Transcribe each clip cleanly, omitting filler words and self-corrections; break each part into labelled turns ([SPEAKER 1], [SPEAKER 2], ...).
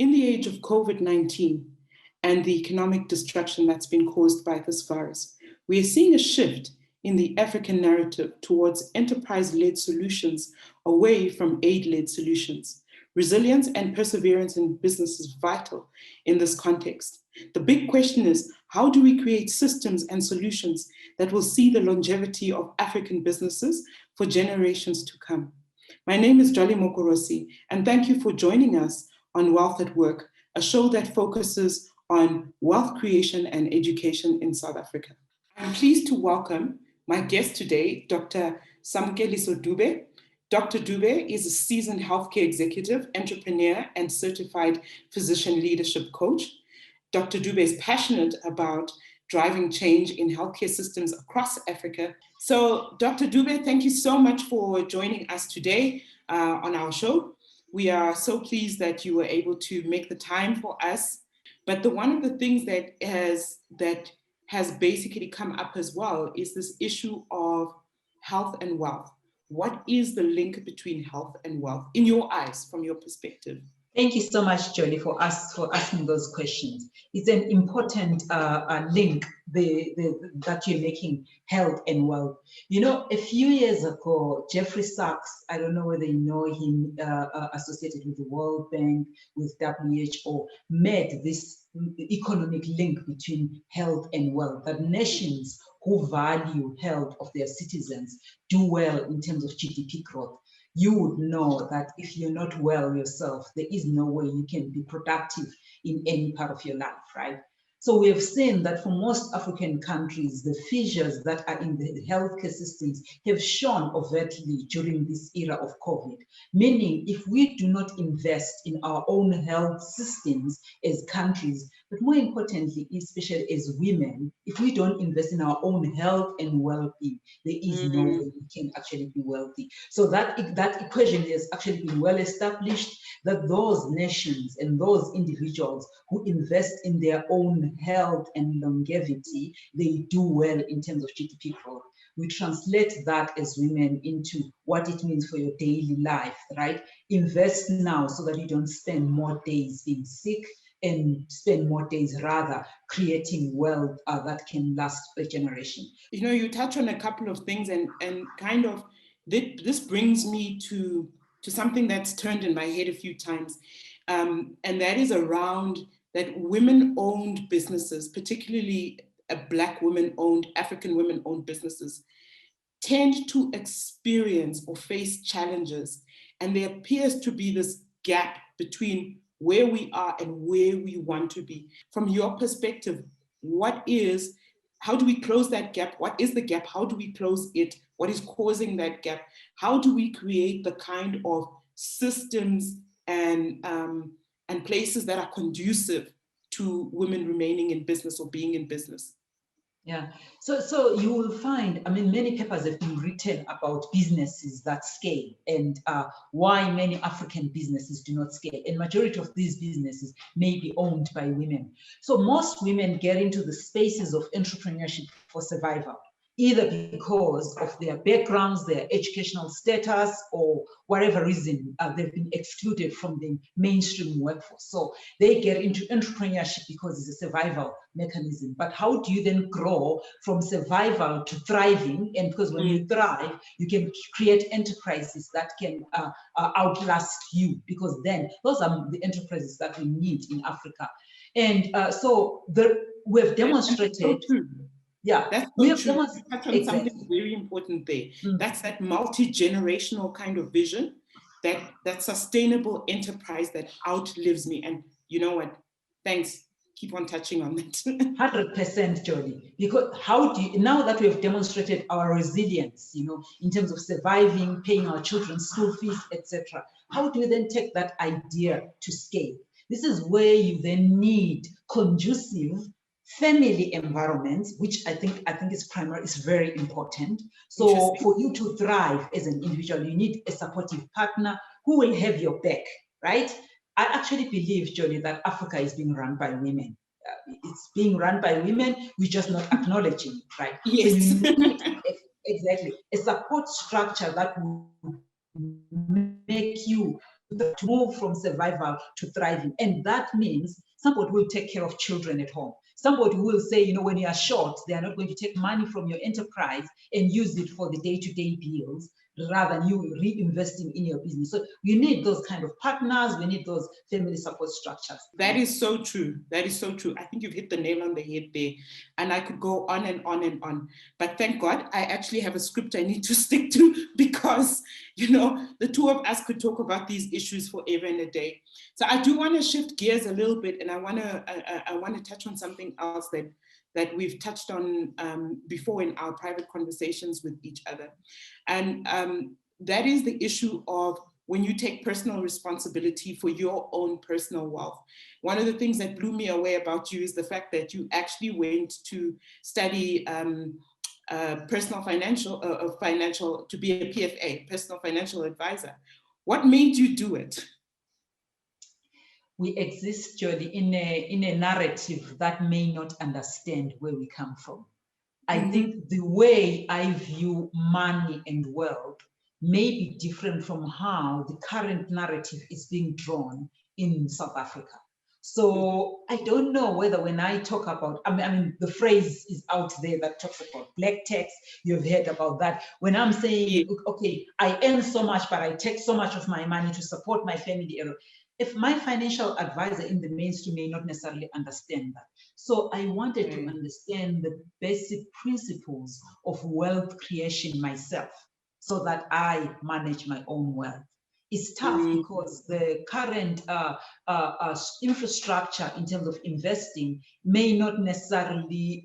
[SPEAKER 1] In the age of COVID-19 and the economic destruction that's been caused by this virus, we are seeing a shift in the African narrative towards enterprise-led solutions away from aid-led solutions. Resilience and perseverance in business is vital in this context. The big question is, how do we create systems and solutions that will see the longevity of African businesses for generations to come? My name is Jolly Mokorosi, and thank you for joining us on Wealth at Work, a show that focuses on wealth creation and education in South Africa. I'm pleased to welcome my guest today, Dr. Samukeliso Dube. Dr. Dube is a seasoned healthcare executive, entrepreneur, and certified physician leadership coach. Dr. Dube is passionate about driving change in healthcare systems across Africa. So, Dr. Dube, thank you so much for joining us today on our show. We are so pleased that you were able to make the time for us. But one of the things that has basically come up as well is this issue of health and wealth. What is the link between health and wealth in your eyes, from your perspective?
[SPEAKER 2] Thank you so much, Jolly, for asking those questions. It's an important link that you're making, health and wealth. You know, a few years ago, Jeffrey Sachs, I don't know whether you know him, associated with the World Bank, with WHO, made this economic link between health and wealth, that nations who value health of their citizens do well in terms of GDP growth. You would know that if you're not well yourself, there is no way you can be productive in any part of your life, right? So we have seen that for most African countries, the fissures that are in the healthcare systems have shown overtly during this era of COVID. Meaning, if we do not invest in our own health systems as countries, but more importantly, especially as women, if we don't invest in our own health and well-being, there is no way we can actually be wealthy. So that equation has actually been well established, that those nations and those individuals who invest in their own health and longevity, they do well in terms of GDP growth. We translate that as women into what it means for your daily life, right? Invest now so that you don't spend more days being sick and spend more days rather creating wealth that can last a generation.
[SPEAKER 1] You know, you touch on a couple of things and kind of this brings me to something that's turned in my head a few times. And that is around that women-owned businesses, particularly Black women-owned, African women-owned businesses, tend to experience or face challenges. And there appears to be this gap between where we are and where we want to be. From your perspective, how do we close that gap? What is the gap? How do we close it? What is causing that gap? How do we create the kind of systems and places that are conducive to women remaining in business or being in business?
[SPEAKER 2] Yeah, so you will find, I mean, many papers have been written about businesses that scale and why many African businesses do not scale. And majority of these businesses may be owned by women. So most women get into the spaces of entrepreneurship for survival, either because of their backgrounds, their educational status, or whatever reason they've been excluded from the mainstream workforce. So they get into entrepreneurship because it's a survival mechanism. But how do you then grow from survival to thriving? And because when you thrive, you can create enterprises that can outlast you, because then those are the enterprises that we need in Africa. And so we've demonstrated. Yeah,
[SPEAKER 1] that's so true. You touch on something very important there. That's that multi-generational kind of vision, that sustainable enterprise that outlives me. And you know what? Thanks. Keep on touching on that.
[SPEAKER 2] 100%, Jody. Because how do you, now that we have demonstrated our resilience, you know, in terms of surviving, paying our children's school fees, etc., how do you then take that idea to scale? This is where you then need conducive family environments, which I think is primary, is very important. So for you to thrive as an individual, you need a supportive partner who will have your back, right? I actually believe, Jolly, that Africa is being run by women. It's being run by women, we're just not acknowledging it, right?
[SPEAKER 1] Yes.
[SPEAKER 2] So you need exactly a support structure that will make you to move from survival to thriving. And that means somebody will take care of children at home. Somebody will say, you know, when you are short, they are not going to take money from your enterprise and use it for the day-to-day bills, rather than you reinvesting in your business. So you need those kind of partners. We need those family support structures.
[SPEAKER 1] That is so true. That is so true. I think you've hit the nail on the head there. And I could go on and on and on. But thank God, I actually have a script I need to stick to, because, you know, the two of us could talk about these issues forever and a day. So I do want to shift gears a little bit, and I want to touch on something else that we've touched on before in our private conversations with each other. And that is the issue of when you take personal responsibility for your own personal wealth. One of the things that blew me away about you is the fact that you actually went to study personal financial, to be a PFA, personal financial advisor. What made you do it?
[SPEAKER 2] We exist, Jody, in a narrative that may not understand where we come from. I think the way I view money and wealth may be different from how the current narrative is being drawn in South Africa. So I don't know whether when I talk about, I mean, the phrase is out there that talks about black tax. You've heard about that. When I'm saying, okay, I earn so much, but I take so much of my money to support my family. If my financial advisor in the mainstream may not necessarily understand that. So I wanted to understand the basic principles of wealth creation myself, so that I manage my own wealth. It's tough because the current infrastructure in terms of investing may not necessarily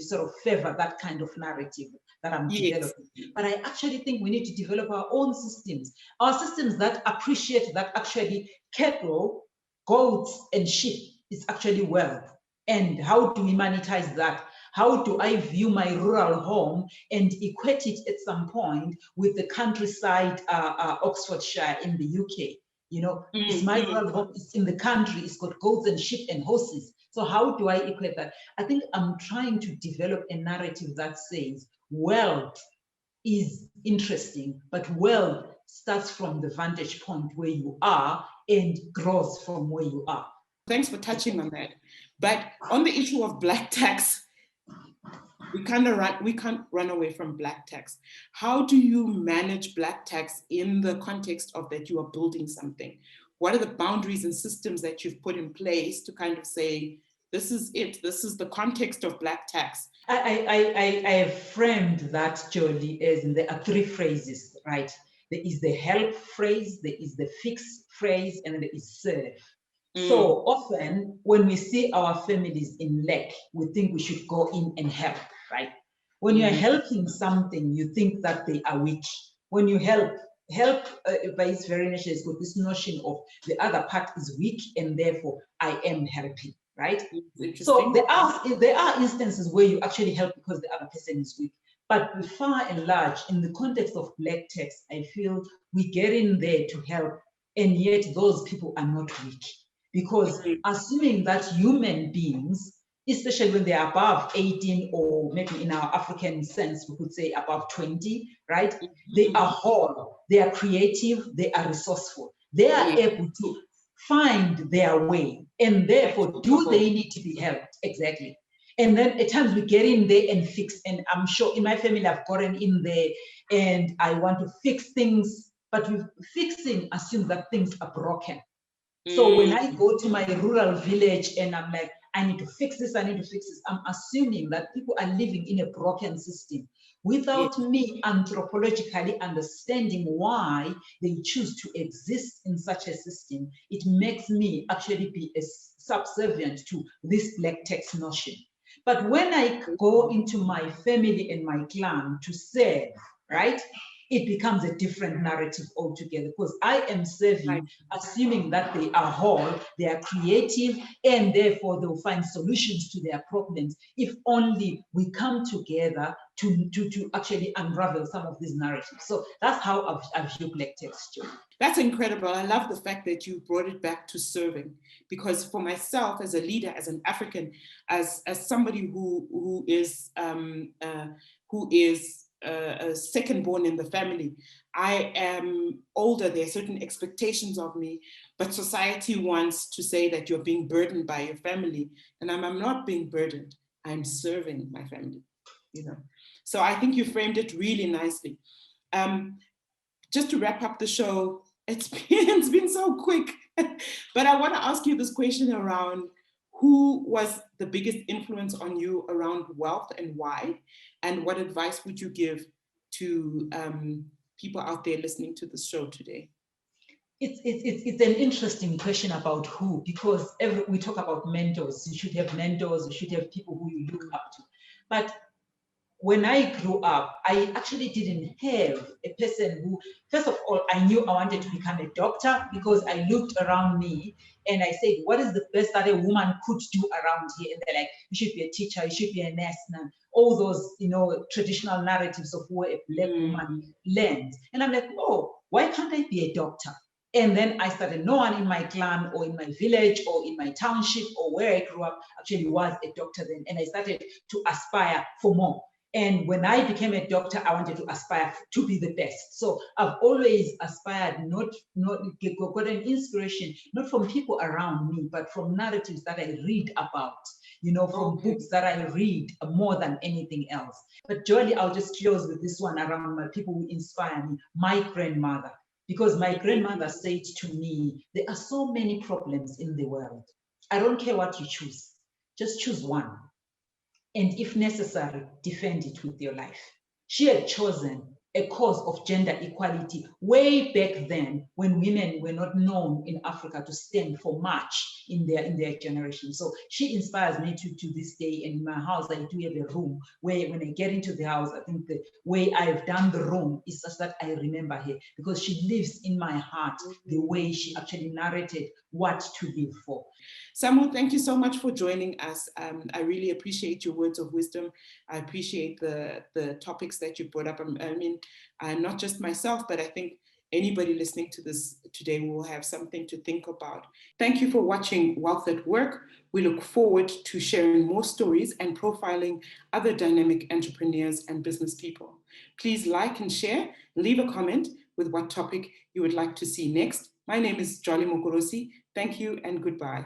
[SPEAKER 2] sort of favor that kind of narrative that I'm developing. But I actually think we need to develop our own systems that appreciate that actually cattle, goats, and sheep is actually wealth. And how do we monetize that? How do I view my rural home and equate it at some point with the countryside, Oxfordshire in the UK? You know, it's my rural home, it's in the country, it's got goats and sheep and horses. So how do I equate that? I think I'm trying to develop a narrative that says wealth is interesting, but wealth starts from the vantage point where you are and grows from where you are.
[SPEAKER 1] Thanks for touching on that. But on the issue of black tax, we can't run away from black tax. How do you manage black tax in the context of that you are building something? What are the boundaries and systems that you've put in place to kind of say, this is it, this is the context of black tax?
[SPEAKER 2] I have framed that, Jolie, as there are three phrases, right? There is the help phrase, there is the fix phrase, and there is serve. So often when we see our families in lack, we think we should go in and help, right? When you're helping something, you think that they are weak. When you help by its very nature is got this notion of the other part is weak and therefore I am helping, right? So there are instances where you actually help because the other person is weak. But far and large, in the context of black tax, I feel we get in there to help, and yet those people are not weak. Because assuming that human beings, especially when they are above 18, or maybe in our African sense, we could say above 20, right? They are whole, they are creative, they are resourceful. They are able to find their way, and therefore, do they need to be helped? Exactly. And then at times we get in there and fix, and I'm sure in my family I've gotten in there and I want to fix things, but fixing assumes that things are broken. So when I go to my rural village and I'm like, I need to fix this, I need to fix this, I'm assuming that people are living in a broken system without me anthropologically understanding why they choose to exist in such a system. It makes me actually be subservient to this black tax notion. But when I go into my family and my clan to serve, right? It becomes a different narrative altogether, because I am serving, assuming that they are whole, they are creative, and therefore they'll find solutions to their problems if only we come together to actually unravel some of these narratives. So that's how I view black tax.
[SPEAKER 1] That's incredible. I love the fact that you brought it back to serving, because for myself as a leader, as an African, as somebody who is a second born in the family. I am older, there are certain expectations of me, but society wants to say that you're being burdened by your family. And I'm not being burdened, I'm serving my family, you know. So I think you framed it really nicely. Just to wrap up the show, it's been so quick, but I want to ask you this question around who was the biggest influence on you around wealth and why? And what advice would you give to people out there listening to this show today?
[SPEAKER 2] It's an interesting question about who, because we talk about mentors. You should have mentors, you should have people who you look up to. But when I grew up, I actually didn't have a person who, first of all, I knew I wanted to become a doctor because I looked around me and I said, what is the best that a woman could do around here? And they're like, you should be a teacher, you should be a nurse, and all those, traditional narratives of where a Black woman lands. And I'm like, oh, why can't I be a doctor? And then I started, no one in my clan or in my village or in my township or where I grew up actually was a doctor then. And I started to aspire for more. And when I became a doctor, I wanted to aspire to be the best. So I've always aspired, not got an inspiration, not from people around me, but from narratives that I read about, from books that I read more than anything else. But Jolie, I'll just close with this one around my people who inspire me, my grandmother. Because my grandmother said to me, there are so many problems in the world. I don't care what you choose, just choose one. And if necessary, defend it with your life. She had chosen a cause of gender equality way back then when women were not known in Africa to stand for much in their generation. So she inspires me to this day. And in my house, I do have a room where when I get into the house, I think the way I've done the room is such that I remember her because she lives in my heart the way she actually narrated what to live for.
[SPEAKER 1] Samu, thank you so much for joining us. I really appreciate your words of wisdom. I appreciate the topics that you brought up. I mean, not just myself, but I think anybody listening to this today will have something to think about. Thank you for watching Wealth at Work. We look forward to sharing more stories and profiling other dynamic entrepreneurs and business people. Please like and share, leave a comment with what topic you would like to see next. My name is Jolly Mokorosi. Thank you and goodbye.